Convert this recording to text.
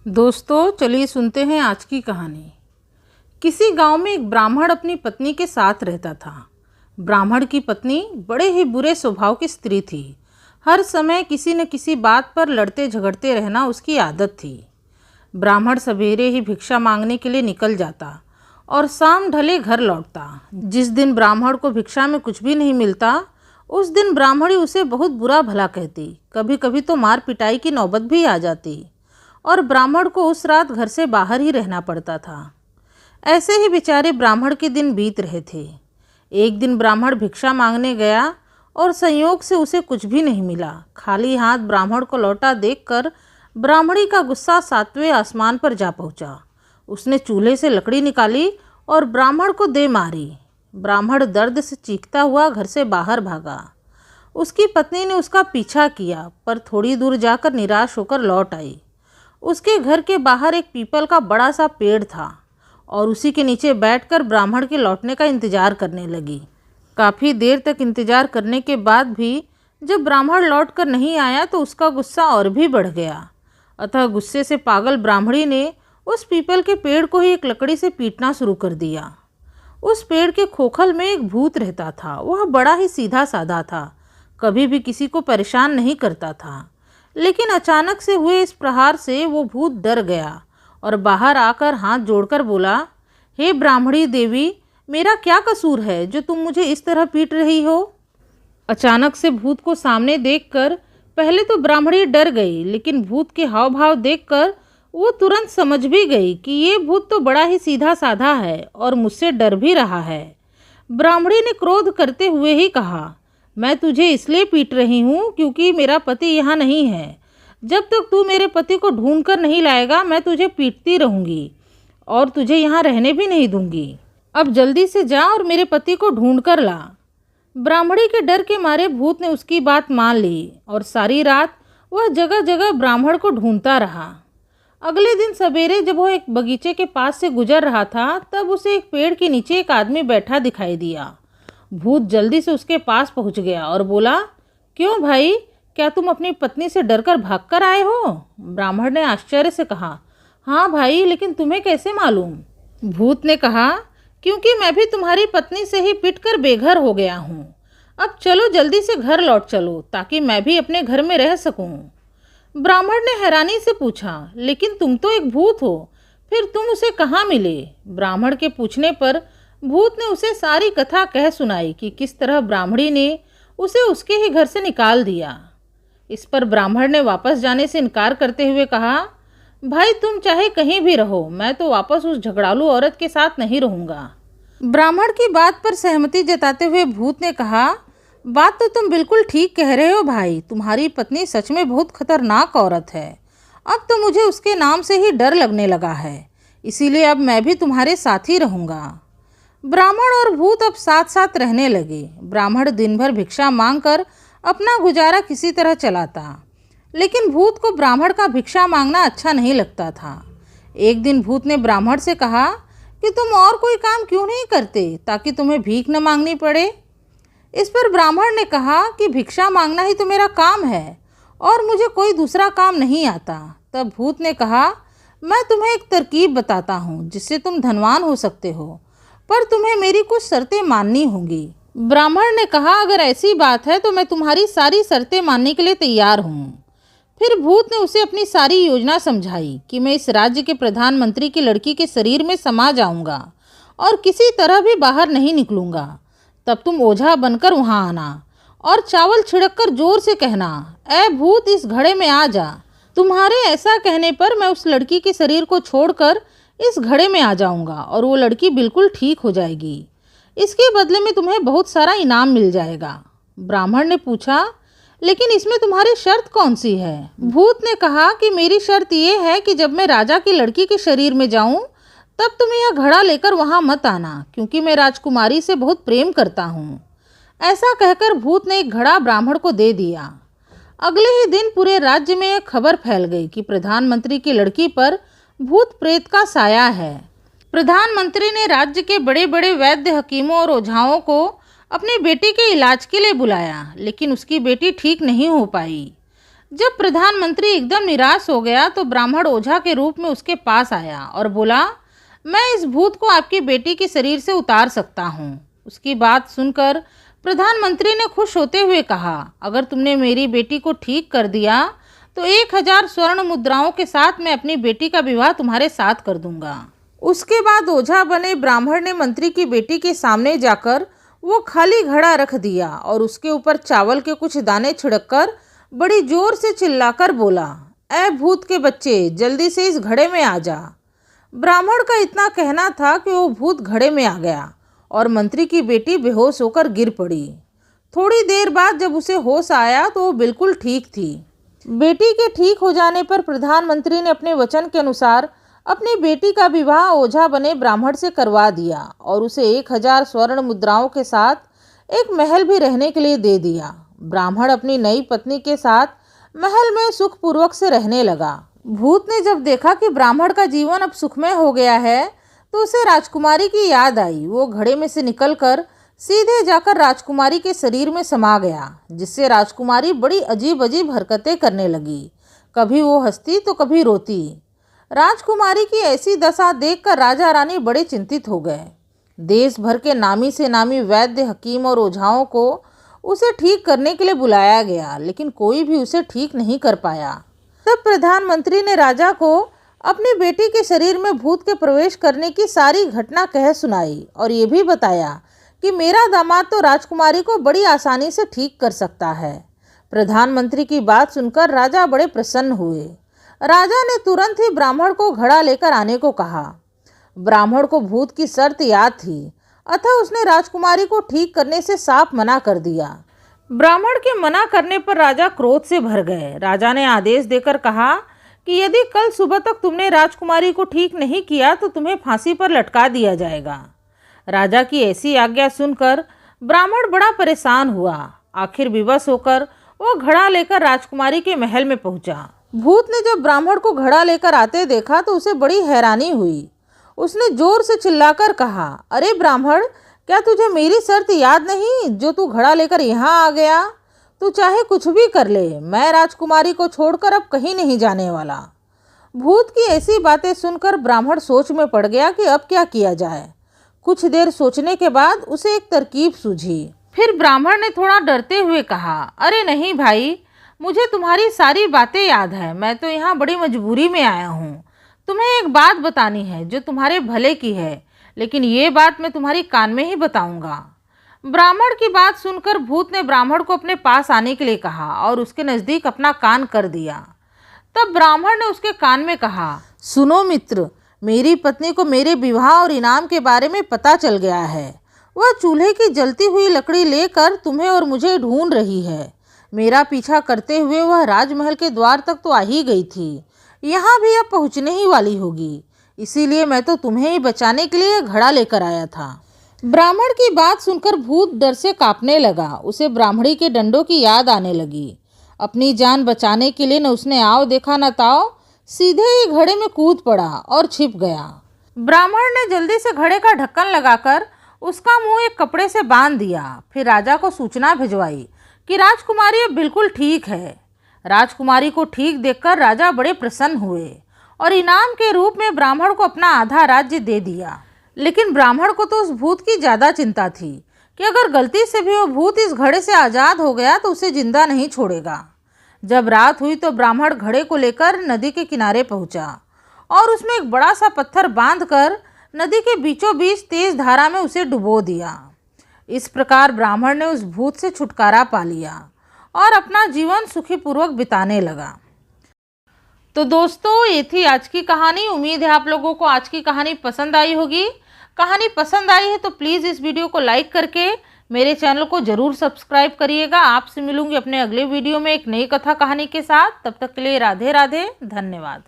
दोस्तों चलिए सुनते हैं आज की कहानी। किसी गांव में एक ब्राह्मण अपनी पत्नी के साथ रहता था। ब्राह्मण की पत्नी बड़े ही बुरे स्वभाव की स्त्री थी। हर समय किसी न किसी बात पर लड़ते झगड़ते रहना उसकी आदत थी। ब्राह्मण सवेरे ही भिक्षा मांगने के लिए निकल जाता और शाम ढले घर लौटता। जिस दिन ब्राह्मण को भिक्षा में कुछ भी नहीं मिलता उस दिन ब्राह्मणी उसे बहुत बुरा भला कहती। कभी कभी तो मार पिटाई की नौबत भी आ जाती और ब्राह्मण को उस रात घर से बाहर ही रहना पड़ता था। ऐसे ही बेचारे ब्राह्मण के दिन बीत रहे थे। एक दिन ब्राह्मण भिक्षा मांगने गया और संयोग से उसे कुछ भी नहीं मिला। खाली हाथ ब्राह्मण को लौटा देखकर ब्राह्मणी का गुस्सा सातवें आसमान पर जा पहुंचा। उसने चूल्हे से लकड़ी निकाली और ब्राह्मण को दे मारी। ब्राह्मण दर्द से चीखता हुआ घर से बाहर भागा। उसकी पत्नी ने उसका पीछा किया पर थोड़ी दूर जाकर निराश होकर लौट आई। उसके घर के बाहर एक पीपल का बड़ा सा पेड़ था और उसी के नीचे बैठकर ब्राह्मण के लौटने का इंतजार करने लगी। काफ़ी देर तक इंतजार करने के बाद भी जब ब्राह्मण लौटकर नहीं आया तो उसका गुस्सा और भी बढ़ गया। अतः गुस्से से पागल ब्राह्मणी ने उस पीपल के पेड़ को ही एक लकड़ी से पीटना शुरू कर दिया। उस पेड़ के खोखल में एक भूत रहता था। वह बड़ा ही सीधा साधा था, कभी भी किसी को परेशान नहीं करता था। लेकिन अचानक से हुए इस प्रहार से वो भूत डर गया और बाहर आकर हाथ जोड़कर बोला, हे ब्राह्मणी देवी, मेरा क्या कसूर है जो तुम मुझे इस तरह पीट रही हो। अचानक से भूत को सामने देखकर पहले तो ब्राह्मणी डर गई, लेकिन भूत के हाव भाव देखकर वो तुरंत समझ भी गई कि ये भूत तो बड़ा ही सीधा साधा है और मुझसे डर भी रहा है। ब्राह्मणी ने क्रोध करते हुए ही कहा, मैं तुझे इसलिए पीट रही हूँ क्योंकि मेरा पति यहाँ नहीं है। जब तक तू मेरे पति को ढूंढ कर नहीं लाएगा मैं तुझे पीटती रहूँगी और तुझे यहाँ रहने भी नहीं दूंगी। अब जल्दी से जा और मेरे पति को ढूंढ कर ला। ब्राह्मणी के डर के मारे भूत ने उसकी बात मान ली और सारी रात वह जगह जगह ब्राह्मण को ढूंढता रहा। अगले दिन सवेरे जब वह एक बगीचे के पास से गुजर रहा था तब उसे एक पेड़ के नीचे एक आदमी बैठा दिखाई दिया। भूत जल्दी से उसके पास पहुंच गया और बोला, क्यों भाई, क्या तुम अपनी पत्नी से डरकर भागकर आए हो। ब्राह्मण ने आश्चर्य से कहा, हाँ भाई, लेकिन तुम्हें कैसे मालूम। भूत ने कहा, क्योंकि मैं भी तुम्हारी पत्नी से ही पिटकर बेघर हो गया हूँ। अब चलो जल्दी से घर लौट चलो ताकि मैं भी अपने घर में रह सकूँ। ब्राह्मण ने हैरानी से पूछा, लेकिन तुम तो एक भूत हो, फिर तुम उसे कहाँ मिले। ब्राह्मण के पूछने पर भूत ने उसे सारी कथा कह सुनाई कि किस तरह ब्राह्मणी ने उसे उसके ही घर से निकाल दिया। इस पर ब्राह्मण ने वापस जाने से इनकार करते हुए कहा, भाई तुम चाहे कहीं भी रहो, मैं तो वापस उस झगड़ालू औरत के साथ नहीं रहूँगा। ब्राह्मण की बात पर सहमति जताते हुए भूत ने कहा, बात तो तुम बिल्कुल ठीक कह रहे हो भाई, तुम्हारी पत्नी सच में बहुत खतरनाक औरत है। अब तो मुझे उसके नाम से ही डर लगने लगा है, इसीलिए अब मैं भी तुम्हारे साथ ही रहूँगा। ब्राह्मण और भूत अब साथ साथ रहने लगे। ब्राह्मण दिन भर भिक्षा मांगकर अपना गुजारा किसी तरह चलाता, लेकिन भूत को ब्राह्मण का भिक्षा मांगना अच्छा नहीं लगता था। एक दिन भूत ने ब्राह्मण से कहा कि तुम और कोई काम क्यों नहीं करते ताकि तुम्हें भीख न मांगनी पड़े। इस पर ब्राह्मण ने कहा कि भिक्षा मांगना ही तो मेरा काम है और मुझे कोई दूसरा काम नहीं आता। तब भूत ने कहा, मैं तुम्हें एक तरकीब बताता हूँ जिससे तुम धनवान हो सकते हो, पर तुम्हें मेरी कुछ शर्तें माननी होंगी। ब्राह्मण ने कहा, अगर ऐसी बात है तो मैं तुम्हारी सारी शर्तें मानने के लिए तैयार हूँ। फिर भूत ने उसे अपनी सारी योजना समझाई कि मैं इस राज्य के प्रधानमंत्री की लड़की के शरीर में समा जाऊंगा और किसी तरह भी बाहर नहीं निकलूंगा। तब तुम ओझा बनकर वहाँ आना और चावल छिड़ककर जोर से कहना, ऐ भूत, इस घड़े में आ जा। तुम्हारे ऐसा कहने पर मैं उस लड़की के शरीर को छोड़कर इस घड़े में आ जाऊंगा और वो लड़की बिल्कुल ठीक हो जाएगी। इसके बदले में तुम्हें बहुत सारा इनाम मिल जाएगा। ब्राह्मण ने पूछा, लेकिन इसमें तुम्हारी शर्त कौन सी है। भूत ने कहा कि मेरी शर्त ये है कि जब मैं राजा की लड़की के शरीर में जाऊं तब तुम यह घड़ा लेकर वहां मत आना, क्योंकि मैं राजकुमारी से बहुत प्रेम करता हूं। ऐसा कहकर भूत ने एक घड़ा ब्राह्मण को दे दिया। अगले ही दिन पूरे राज्य में एक खबर फैल गई कि प्रधानमंत्री की लड़की पर भूत प्रेत का साया है। प्रधानमंत्री ने राज्य के बड़े बड़े वैद्य, हकीमों और ओझाओं को अपनी बेटी के इलाज के लिए बुलाया, लेकिन उसकी बेटी ठीक नहीं हो पाई। जब प्रधानमंत्री एकदम निराश हो गया तो ब्राह्मण ओझा के रूप में उसके पास आया और बोला, मैं इस भूत को आपकी बेटी के शरीर से उतार सकता हूँ। उसकी बात सुनकर प्रधानमंत्री ने खुश होते हुए कहा, अगर तुमने मेरी बेटी को ठीक कर दिया तो 1000 स्वर्ण मुद्राओं के साथ मैं अपनी बेटी का विवाह तुम्हारे साथ कर दूंगा। उसके बाद ओझा बने ब्राह्मण ने मंत्री की बेटी के सामने जाकर वो खाली घड़ा रख दिया और उसके ऊपर चावल के कुछ दाने छिड़ककर बड़ी जोर से चिल्लाकर बोला, ऐ भूत के बच्चे, जल्दी से इस घड़े में आ जा। ब्राह्मण का इतना कहना था कि वो भूत घड़े में आ गया और मंत्री की बेटी बेहोश होकर गिर पड़ी। थोड़ी देर बाद जब उसे होश आया तो वो बिल्कुल ठीक थी। बेटी के ठीक हो जाने पर प्रधानमंत्री ने अपने वचन के अनुसार अपनी बेटी का विवाह ओझा बने ब्राह्मण से करवा दिया और उसे 1000 स्वर्ण मुद्राओं के साथ एक महल भी रहने के लिए दे दिया। ब्राह्मण अपनी नई पत्नी के साथ महल में सुखपूर्वक से रहने लगा। भूत ने जब देखा कि ब्राह्मण का जीवन अब सुखमय हो गया है तो उसे राजकुमारी की याद आई। वो घड़े में से निकलकर सीधे जाकर राजकुमारी के शरीर में समा गया, जिससे राजकुमारी बड़ी अजीब अजीब हरकतें करने लगी। कभी वो हंसती तो कभी रोती। राजकुमारी की ऐसी दशा देखकर राजा रानी बड़े चिंतित हो गए। देश भर के नामी से नामी वैद्य, हकीम और ओझाओं को उसे ठीक करने के लिए बुलाया गया, लेकिन कोई भी उसे ठीक नहीं कर पाया। तब प्रधानमंत्री ने राजा को अपनी बेटी के शरीर में भूत के प्रवेश करने की सारी घटना कह सुनाई और ये भी बताया कि मेरा दामाद तो राजकुमारी को बड़ी आसानी से ठीक कर सकता है। प्रधानमंत्री की बात सुनकर राजा बड़े प्रसन्न हुए। राजा ने तुरंत ही ब्राह्मण को घड़ा लेकर आने को कहा। ब्राह्मण को भूत की शर्त याद थी, अतः उसने राजकुमारी को ठीक करने से साफ मना कर दिया। ब्राह्मण के मना करने पर राजा क्रोध से भर गए। राजा ने आदेश देकर कहा कि यदि कल सुबह तक तुमने राजकुमारी को ठीक नहीं किया तो तुम्हें फांसी पर लटका दिया जाएगा। राजा की ऐसी आज्ञा सुनकर ब्राह्मण बड़ा परेशान हुआ। आखिर विवश होकर वो घड़ा लेकर राजकुमारी के महल में पहुंचा। भूत ने जब ब्राह्मण को घड़ा लेकर आते देखा तो उसे बड़ी हैरानी हुई। उसने जोर से चिल्लाकर कहा, अरे ब्राह्मण, क्या तुझे मेरी शर्त याद नहीं जो तू घड़ा लेकर यहाँ आ गया? तू चाहे कुछ भी कर ले, मैं राजकुमारी को छोड़कर अब कहीं नहीं जाने वाला। भूत की ऐसी बातें सुनकर ब्राह्मण सोच में पड़ गया कि अब क्या किया जाए। कुछ देर सोचने के बाद उसे एक तरकीब सूझी। फिर ब्राह्मण ने थोड़ा डरते हुए कहा, अरे नहीं भाई, मुझे तुम्हारी सारी बातें याद है। मैं तो यहाँ बड़ी मजबूरी में आया हूँ। तुम्हें एक बात बतानी है जो तुम्हारे भले की है, लेकिन ये बात मैं तुम्हारी कान में ही बताऊंगा। ब्राह्मण की बात सुनकर भूत ने ब्राह्मण को अपने पास आने के लिए कहा और उसके नज़दीक अपना कान कर दिया। तब ब्राह्मण ने उसके कान में कहा, सुनो मित्र, मेरी पत्नी को मेरे विवाह और इनाम के बारे में पता चल गया है। वह चूल्हे की जलती हुई लकड़ी लेकर तुम्हें और मुझे ढूंढ रही है। मेरा पीछा करते हुए वह राजमहल के द्वार तक तो आ ही गई थी, यहाँ भी अब पहुँचने ही वाली होगी। इसीलिए मैं तो तुम्हें ही बचाने के लिए घड़ा लेकर आया था। ब्राह्मण की बात सुनकर भूत डर से कांपने लगा। उसे ब्राह्मणी के डंडों की याद आने लगी। अपनी जान बचाने के लिए न उसने आओ देखा न ताओ, सीधे ही घड़े में कूद पड़ा और छिप गया। ब्राह्मण ने जल्दी से घड़े का ढक्कन लगाकर उसका मुंह एक कपड़े से बांध दिया। फिर राजा को सूचना भिजवाई कि राजकुमारी अब बिल्कुल ठीक है। राजकुमारी को ठीक देखकर राजा बड़े प्रसन्न हुए और इनाम के रूप में ब्राह्मण को अपना आधा राज्य दे दिया। लेकिन ब्राह्मण को तो उस भूत की ज़्यादा चिंता थी कि अगर गलती से भी वो भूत इस घड़े से आज़ाद हो गया तो उसे जिंदा नहीं छोड़ेगा। जब रात हुई तो ब्राह्मण घड़े को लेकर नदी के किनारे पहुंचा और उसमें एक बड़ा सा पत्थर बांधकर नदी के बीचों बीच तेज धारा में उसे डुबो दिया। इस प्रकार ब्राह्मण ने उस भूत से छुटकारा पा लिया और अपना जीवन सुखीपूर्वक बिताने लगा। तो दोस्तों, ये थी आज की कहानी। उम्मीद है आप लोगों को आज की कहानी पसंद आई होगी। कहानी पसंद आई है तो प्लीज़ इस वीडियो को लाइक करके मेरे चैनल को ज़रूर सब्सक्राइब करिएगा। आपसे मिलूंगी अपने अगले वीडियो में एक नई कथा कहानी के साथ। तब तक के लिए राधे राधे, धन्यवाद।